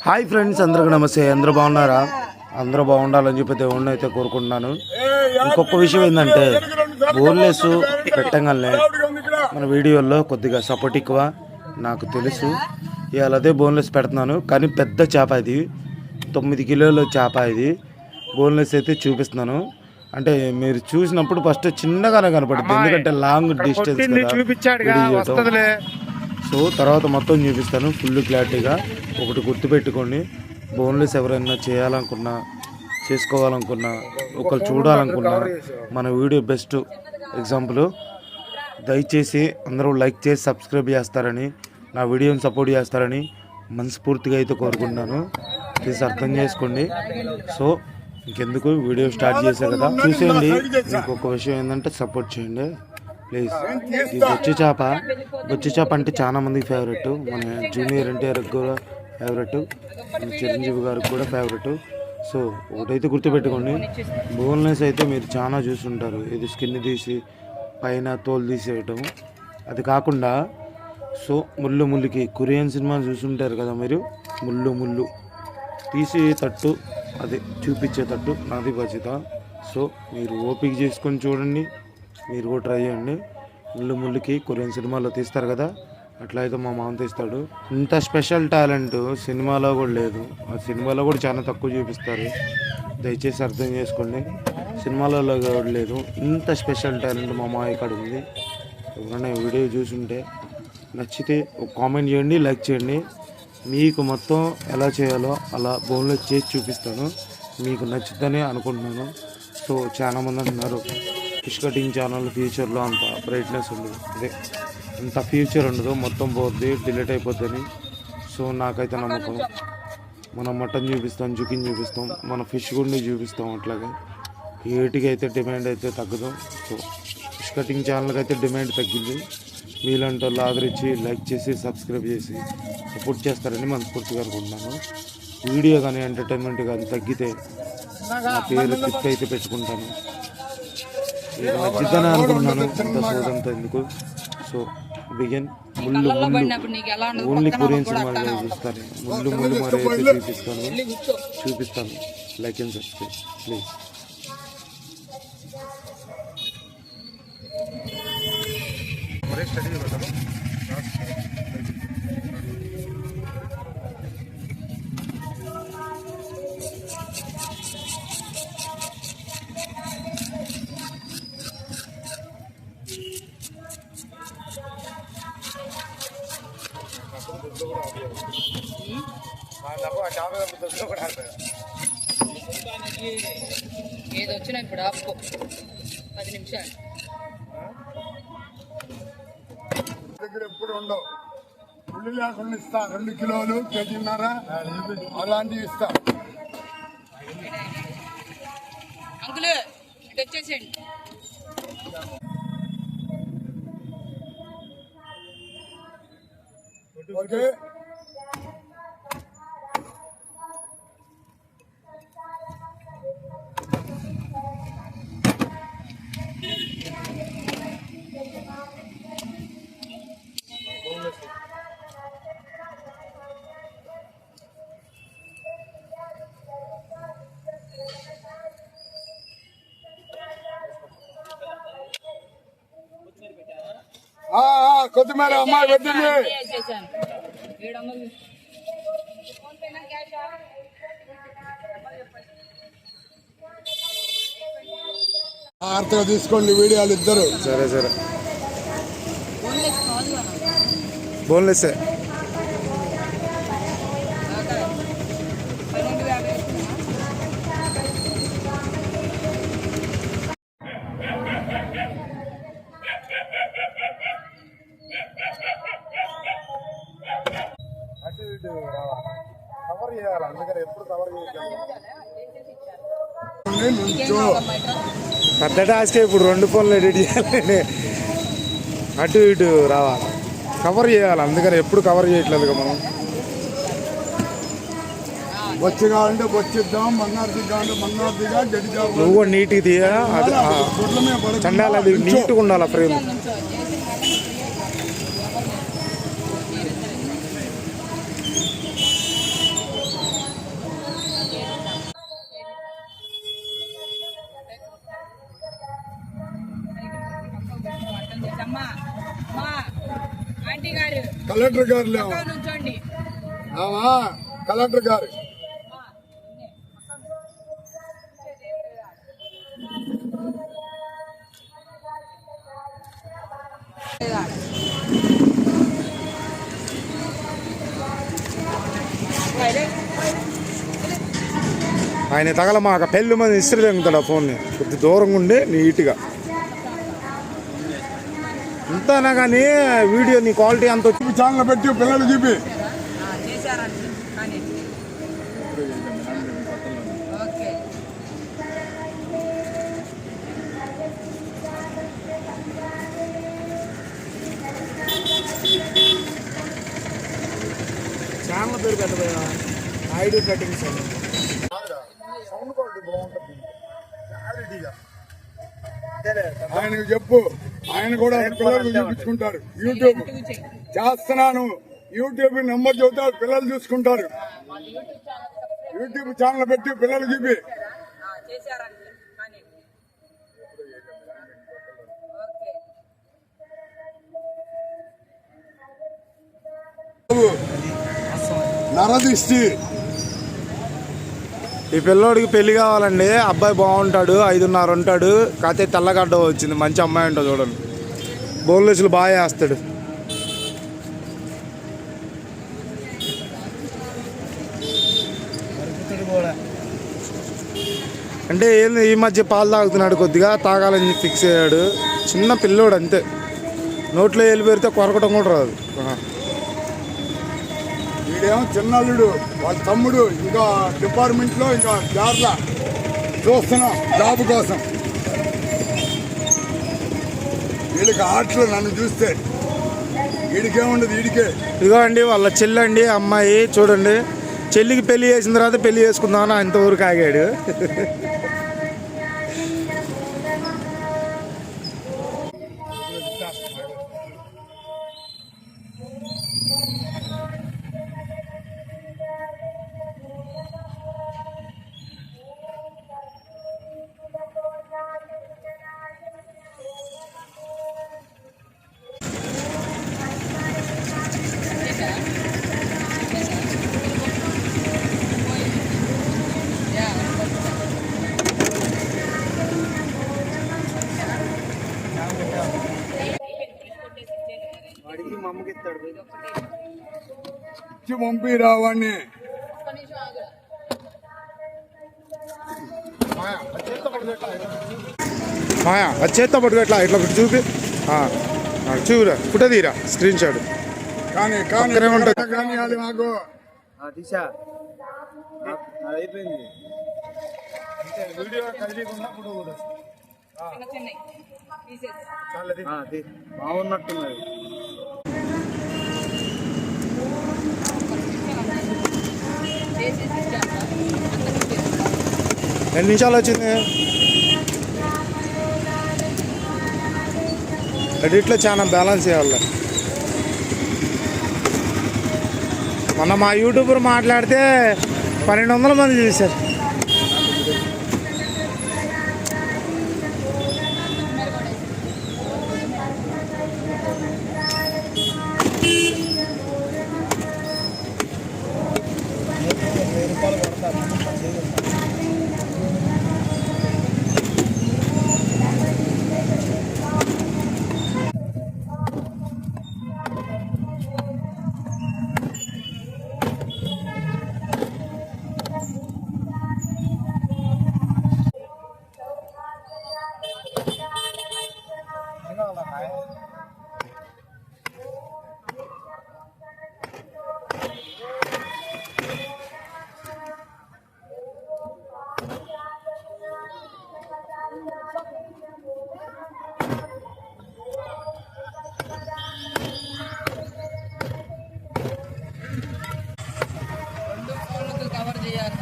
Hi friends, అందరికీ నమస్తే. అందరూ బాగున్నారా? అందరూ బాగుండాలని చెప్పి దేవుణ్ణి అయితే కోరుకుంటున్నాను. ఇంకొక విషయం ఏంటంటే, బోన్లెస్ పెట్టగానే మన వీడియోల్లో కొద్దిగా సపోర్ట్ ఎక్కువ నాకు తెలుసు. ఇవాళ అదే బోన్లెస్ పెడుతున్నాను. కానీ పెద్ద చేప ఇది, 9 కిలోల చేప ఇది. బోన్లెస్ అయితే చూపిస్తున్నాను. అంటే మీరు చూసినప్పుడు ఫస్ట్ చిన్నగానే కనపడుతుంది, ఎందుకంటే లాంగ్ డిస్టెన్స్. సో తర్వాత మొత్తం చూపిస్తాను ఫుల్ క్లారిటీగా. ఒకటి గుర్తుపెట్టుకోండి, బోన్లెస్ ఎవరైనా చేయాలనుకున్నా, చేసుకోవాలనుకున్నా, ఒకరు చూడాలనుకున్నా మన వీడియో బెస్ట్ ఎగ్జాంపుల్. దయచేసి అందరూ లైక్ చేసి సబ్స్క్రైబ్ చేస్తారని, నా వీడియోని సపోర్ట్ చేస్తారని మనస్ఫూర్తిగా అయితే కోరుకుంటున్నాను. ప్లీజ్ అర్థం చేసుకోండి. సో ఇంకెందుకు, వీడియో స్టార్ట్ చేసే కదా, చూసేయండి. ఇంకొక విషయం ఏంటంటే సపోర్ట్ చేయండి ప్లీజ్. ఈ బొచ్చు చేప అంటే చాలా మందికి ఫేవరెట్. మన జూనియర్ ఎన్టీఆర్ కూడా ఫేవరెట్, మన చిరంజీవి గారికి కూడా ఫేవరెట్. సో ఒకటైతే గుర్తుపెట్టుకోండి, బోన్లెస్ అయితే మీరు చాలా చూస్తుంటారు. ఇది స్కిన్ తీసి పైన తోలు తీసేయటం, అది కాకుండా సో ముళ్ళుకి కొరియన్ సినిమా చూస్తుంటారు కదా మీరు, ముళ్ళు తీసి తట్టు, అది చూపించేటట్టు నాది బాధ్యత. సో మీరు ఓపిక చేసుకొని చూడండి, మీరు కూడా ట్రై చేయండి. ముళ్ళుకి కొరియన్ సినిమాలో తీస్తారు కదా, అట్లా అయితే మా మామ తీస్తాడు. ఇంత స్పెషల్ టాలెంట్ సినిమాలో కూడా లేదు. ఆ సినిమాలో కూడా చాలా తక్కువ చూపిస్తారు, దయచేసి అర్థం చేసుకోండి. సినిమాలలో కూడా లేదు. ఇంత స్పెషల్ టాలెంట్ మా మామ ఇక్కడ ఉంది. ఎవరైనా వీడియో చూసుంటే నచ్చితే ఒక కామెంట్ చేయండి, లైక్ చేయండి. మీకు మొత్తం ఎలా చేయాలో అలా బోన్లెస్ చేసి చూపిస్తాను. మీకు నచ్చుతుందని అనుకుంటున్నాను. సో చాలామంది అంటున్నారు ఫిష్ కటింగ్ ఛానల్ ఫ్యూచర్లో అంత బ్రైట్నెస్ ఉండదు, అదే అంత ఫ్యూచర్ ఉండదు, మొత్తం పోద్ది, డిలీట్ అయిపోద్దని. సో నాకైతే నమ్మకం. మనం మటన్ చూపిస్తాం, చికెన్ చూపిస్తాం, మన ఫిష్ గుండి చూపిస్తాం. అట్లాగే ఏటికి అయితే డిమాండ్ అయితే తగ్గదు. సో ఫిష్ కటింగ్ ఛానల్కి అయితే డిమాండ్ తగ్గింది. వీళ్ళంటే వాళ్ళు ఆదరించి లైక్ చేసి సబ్స్క్రైబ్ చేసి సపోర్ట్ చేస్తారని మనస్ఫూర్తిగా అనుకుంటున్నాను. వీడియో కానీ ఎంటర్టైన్మెంట్ కానీ తగ్గితే నా పేరు తిప్పి అయితే పెట్టుకుంటాను. ఇక నచ్చిద్దని అనుకుంటున్నాను, ఇంత సోదంతా ఎందుకు. So begin. ముళ్ళు ఓన్లీ కొరియన్ సినిమాలు చూస్తాను. ముళ్ళు మరి అయితే చూపిస్తాను. Like and subscribe please. ఏది వచ్చినా ఇప్పుడు ఆపుకో, 10 నిమిషాలు దగ్గర ఎప్పుడు ఉండవు. ఉల్లి లేకుండా ఇస్తా, 2 కిలోలు, కేజీన్నర అలాంటివి ఇస్తా. అంకులు ఇటు వచ్చేసేయండి. ఓకే, కొత్తిమీర అమ్మా పెట్టింది. ఆర్తగా తీసుకోండి వీడియోలు ఇద్దరు. సరే బోన్లెస్. కవర్ చేయాలి, అందుకని ఎప్పుడు కవర్ చేయాలి. పెద్ద టాస్క్ ఇప్పుడు 2 ఫోన్లు ఎడిట్ చేయాలి, అటు ఇటు రావాలి, కవర్ చేయాలి. అందుకని ఎప్పుడు కవర్ చేయట్లేదు మనం. బొచ్చు కావాలంటే బొచ్చిద్దాం, బంగారు దిగ్గాలంటే బంగారు దిగా, గడ్డి జాబు నువ్వు నీట్గా తీయ, అది చండాలి, అది నీట్గా ఉండాలి ఫ్రేమ్. అమ్మా అమ్మా ఆంటీ గారు కలెక్టర్ గారు లేవు నుంచోండి. కలెక్టర్ గారు ఆయన తగలమాక పెళ్ళి మంది ఇస్త్రీ తెగుతాడు ఆ ఫోన్ని కొద్ది దూరంగా ఉండి నీట్గా అంతనా కానీ వీడియో నీ క్వాలిటీ అంత ఛానల్ పెట్టి పిల్లలు చూపి చేశారండి కానీ ఓకే ఛానల్ పేరు పెద్ద ఐడి కటింగ్స్ అని సౌండ్ క్వాలిటీ బాగుంటుంది క్లారిటీగా. ఆయనకు చెప్పు, ఆయన కూడా పిల్లలు చూపించుకుంటారు. యూట్యూబ్ చేస్తున్నాను, యూట్యూబ్ నెంబర్ చెబుతారు, పిల్లలు చూసుకుంటారు. యూట్యూబ్ ఛానల్ పెట్టి పిల్లలు చూపి చేశారండి కానీ ఓకే నరదిష్టి. ఈ పిల్లోడికి పెళ్లి కావాలండి. అబ్బాయి బాగుంటాడు, 5.5 ఉంటాడు, కాకపోతే తెల్లగడ్డ వచ్చింది, మంచి అమ్మాయి ఉంటుంది చూడండి. బోన్లెస్లు బాగా వేస్తాడు. అంటే ఏంది ఈ మధ్య పాలు తాగుతున్నాడు, కొద్దిగా తాగాలని ఫిక్స్ అయ్యాడు. చిన్న పిల్లోడు అంతే, నోట్లో వేలు పెడితే కొరకటం కూడా రాదు. వీడేమో చిన్నల్లుడు, వాళ్ళ తమ్ముడు ఇంకా డిపార్ట్మెంట్ లో ఇంకా జార్లా చూస్తున్నాం జాబ్ కోసం. వీడికి ఆటలు నన్ను చూస్తే వీడికేముండదు, వీడికే. ఇదిగో అండి వాళ్ళ చెల్లండి అమ్మాయి చూడండి. చెల్లికి పెళ్లి చేసిన తర్వాత పెళ్లి చేసుకుందామని అంతవరకు ఆగాడు. ఇచ్చి పంపిరా వాడిని. మాయా అది చేత్తో పట్టుకో, ఇట్లా చూపి చూరా, ఫోటో తీరా, స్క్రీన్ షాట్. కానీ పక్కనే ఉంటుంది. కానీ అది మాకు దిశా అయిపోయింది. వీడియో కదిలీకుండా ఫోటో కూడా చిన్నవి పీసెస్ బాగున్నట్టున్నది. 2 నిమిషాలు వచ్చింది. ఎడిట్లో చాలా బ్యాలెన్స్ చేయాలి. మొన్న మా యూట్యూబర్ మాట్లాడితే 1200 మంది చూశారు. కవర్ చేయాలి.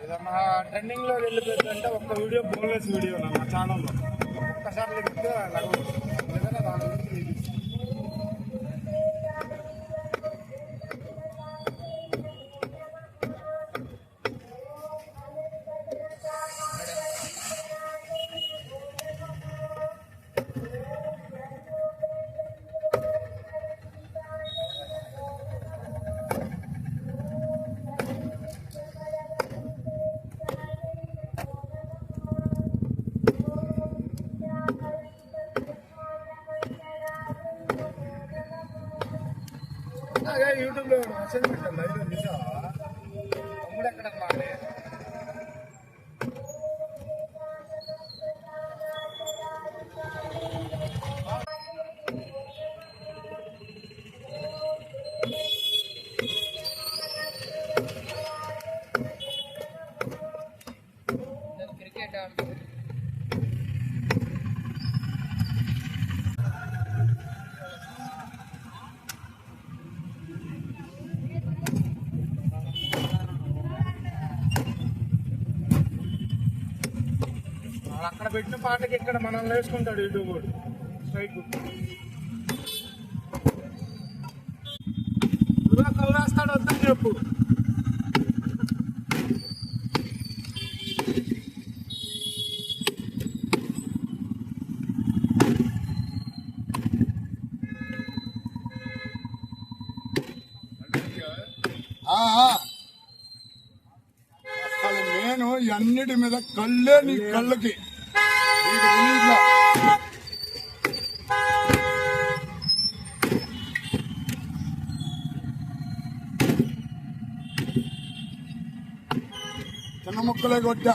ఏదన్నా ట్రెండింగ్లో వెళ్ళిపోతుందంటే ఒక్క వీడియో బోన్లెస్ వీడియో నా ఛానల్లో ఒక్కసారి లెక్కితే ఏదైనా దాని గురించి చూపిస్తాను. యూట్యూబ్ లో మెసేజ్ పెట్టాను లైవ్ చూసావా తమ్ముడు ఎక్కడ మాడే క్రికెట్ ఆడుతుంది. అక్కడ పెట్టిన పాటకి ఇక్కడ మనం వేసుకుంటాడు యూట్యూబ్ స్ట్రైక్ కౌరాస్తాడు వద్దని చెప్పు. అసలు నేను అన్నిటి మీద కళ్ళే నీ కళ్ళకి నీకు తెలీదులా. చిన్న ముక్కలే కొట్టా